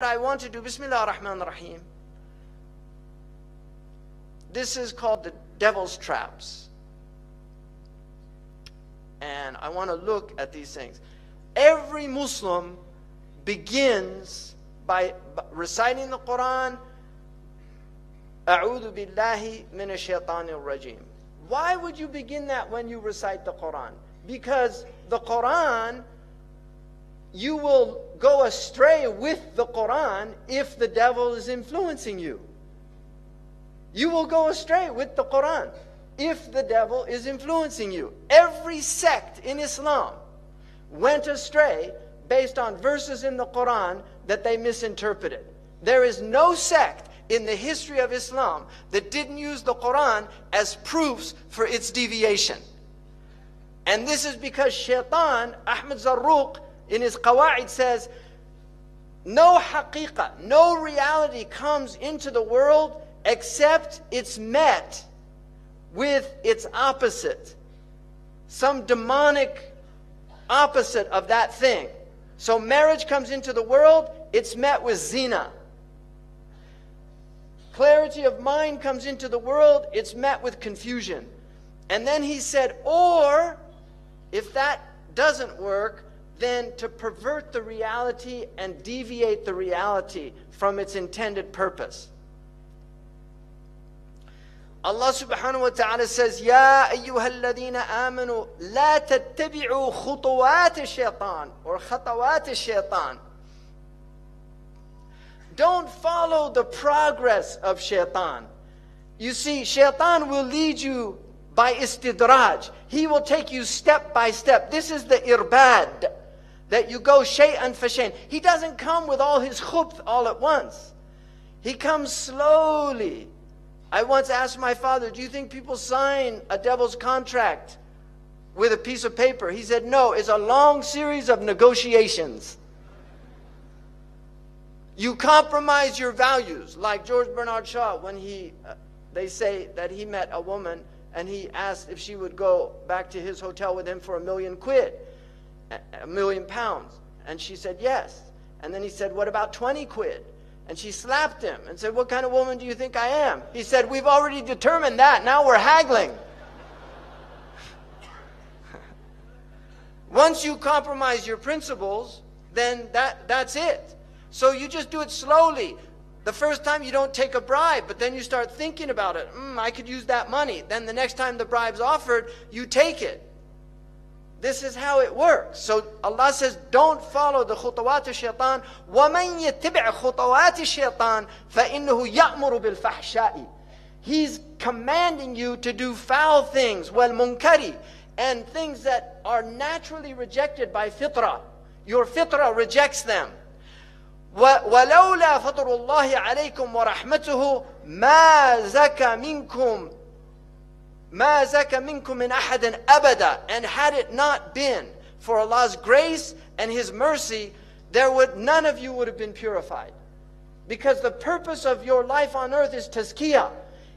I want to do bismillahi rehmanirrahim. This is called the devil's traps. And I want to look at these things. Every Muslim begins by reciting the Quran, A'udhu billahi minash shaytanir rajim. Why would you begin that when you recite the Quran? Because the Quran, you will go astray with the Quran if the devil is influencing you. You will go astray with the Quran if the devil is influencing you. Every sect in Islam went astray based on verses in the Quran that they misinterpreted. There is no sect in the history of Islam that didn't use the Quran as proofs for its deviation. And this is because shaytaan, Ahmad Zarruq, in his Qawa'id says, no haqiqah, no reality comes into the world except it's met with its opposite. Some demonic opposite of that thing. So marriage comes into the world, it's met with zina. Clarity of mind comes into the world, it's met with confusion. And then he said, or if that doesn't work, then to pervert the reality and deviate the reality from its intended purpose. Allah subhanahu wa ta'ala says, Ya ayyuhalladhina amanu, la tattabi'u khutuwat shaytan, or khatawat shaytan. Don't follow the progress of shaytan. You see, shaytan will lead you by istidraj. He will take you step by step. This is the irbad, that you go shay'an fa shay'an. He doesn't come with all his khubth all at once. He comes slowly. I once asked my father, do you think people sign a devil's contract with a piece of paper? He said, no, it's a long series of negotiations. You compromise your values, like George Bernard Shaw, when they say that he met a woman and he asked if she would go back to his hotel with him for £1 million, £1 million. And she said yes. And then he said, what about 20 quid? And she slapped him and said, what kind of woman do you think I am? He said, we've already determined that. Now we're haggling. Once you compromise your principles, then that's it. So you just do it slowly. The first time you don't take a bribe, but then you start thinking about it. I could use that money. Then the next time the bribe's offered, you take it. This is how it works. So Allah says, don't follow the khutawat shaytan. وَمَنْ يَتِّبِعْ خُطَوَاتِ الشَّيْطَانِ فَإِنَّهُ يَأْمُرُ بِالْفَحْشَاءِ. He's commanding you to do foul things, وَالْمُنْكَرِ, and things that are naturally rejected by fitrah. Your fitrah rejects them. وَلَوْلَا فَضْلُ اللَّهِ عَلَيْكُمْ وَرَحْمَتُهُ مَا زَكَى مِنْكُمْ مِنْ أَحَدٍ أَبَدًا. And had it not been for Allah's grace and His mercy, none of you would have been purified. Because the purpose of your life on earth is tazkiyah.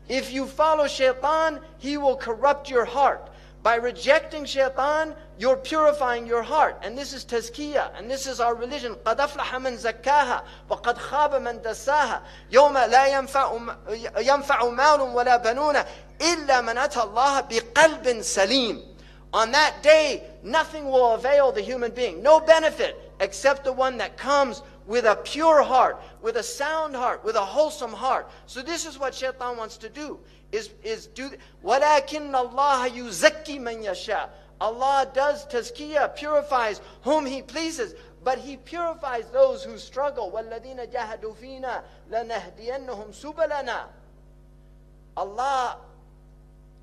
If you follow shaytan, he will corrupt your heart. By rejecting shaytan, you're purifying your heart. And this is tazkiyah. And this is our religion. قَدْ أَفْلَحَ مَنْ زَكَّاهَا وَقَدْ خَابَ مَنْ دَسَّاهَا يَوْمَ لَا يَنْفَعُ مَالٌ وَلَا بَنُونَ إِلَّا مَنْ أَتَى اللَّهَ بِقَلْبٍ سَلِيمٍ. On that day, nothing will avail the human being. No benefit except the one that comes with a pure heart, with a sound heart, with a wholesome heart. So this is what shaitan wants to do. وَلَكِنَّ اللَّهَ يُزَكِّي مَنْ يَشَاءُ. Allah does tazkiyah, purifies whom He pleases, but He purifies those who struggle. وَالَّذِينَ جَاهَدُوا فِينَا لَنَهْدِيَنَّهُمْ سُبَلَنَا. Allah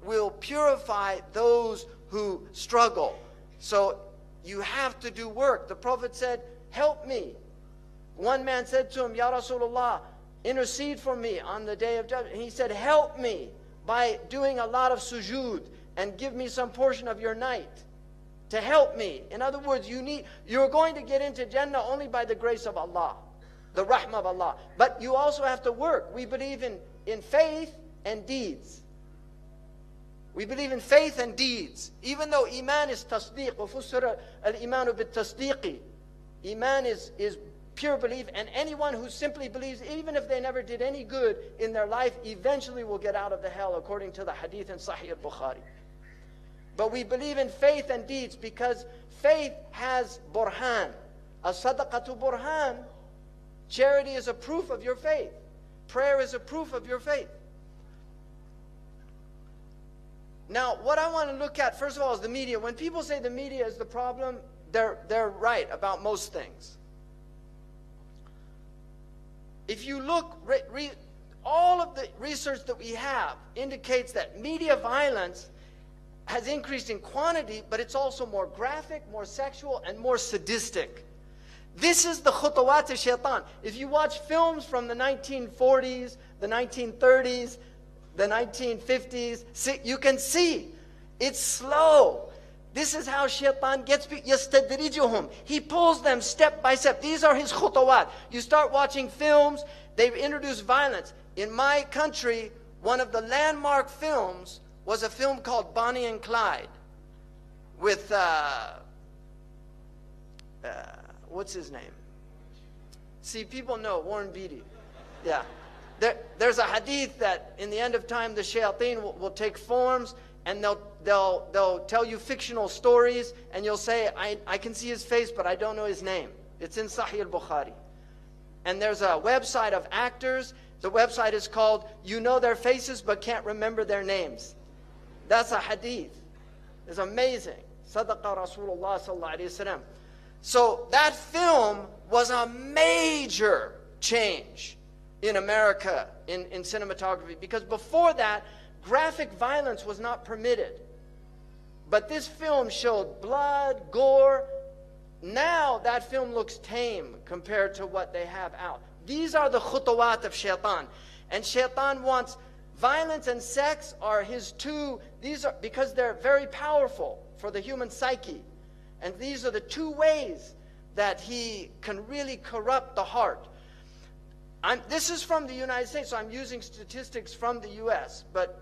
will purify those who struggle. So you have to do work. The Prophet said, help me. One man said to him, Ya Rasulullah, intercede for me on the day of judgment. He said, help me by doing a lot of sujood and give me some portion of your night to help me. In other words, you're going to get into Jannah only by the grace of Allah, the rahmah of Allah. But you also have to work. We believe in faith and deeds. We believe in faith and deeds. Even though iman is tasdeeq, وَفُسِّرَ الْإِيمَانُ بِالتَّصْدِيقِ. Iman is pure belief, and anyone who simply believes, even if they never did any good in their life, eventually will get out of the hell, according to the hadith in Sahih al-Bukhari. But we believe in faith and deeds because faith has burhan. As-sadaqatu burhan. Charity is a proof of your faith. Prayer is a proof of your faith. Now, what I want to look at, first of all, is the media. When people say the media is the problem, they're right about most things. If you look, all of the research that we have indicates that media violence has increased in quantity, but it's also more graphic, more sexual, and more sadistic. This is the khutawat shaytaan. If you watch films from the 1940s, the 1930s, the 1950s, you can see it's slow. This is how shaytaan gets people. يَسْتَدْرِجُهُمْ. He pulls them step by step. These are his khutawat. You start watching films, they've introduced violence. In my country, one of the landmark films was a film called Bonnie and Clyde with, what's his name? See, people know, Warren Beatty. Yeah. There's a hadith that in the end of time, the shayateen will take forms, and they'll tell you fictional stories, and you'll say, I can see his face, but I don't know his name. It's in Sahih al-Bukhari. And there's a website of actors. The website is called, You Know Their Faces, but Can't Remember Their Names. That's a hadith. It's amazing. Sadaqa Rasulullah sallallahu alayhi wasallam. So that film was a major change in America in cinematography, because before that, graphic violence was not permitted. But this film showed blood, gore. Now that film looks tame compared to what they have out. These are the khutawat of shaytaan. And shaytaan wants violence and sex are his two, these are because they're very powerful for the human psyche. And these are the two ways that he can really corrupt the heart. This is from the United States, so I'm using statistics from the US, but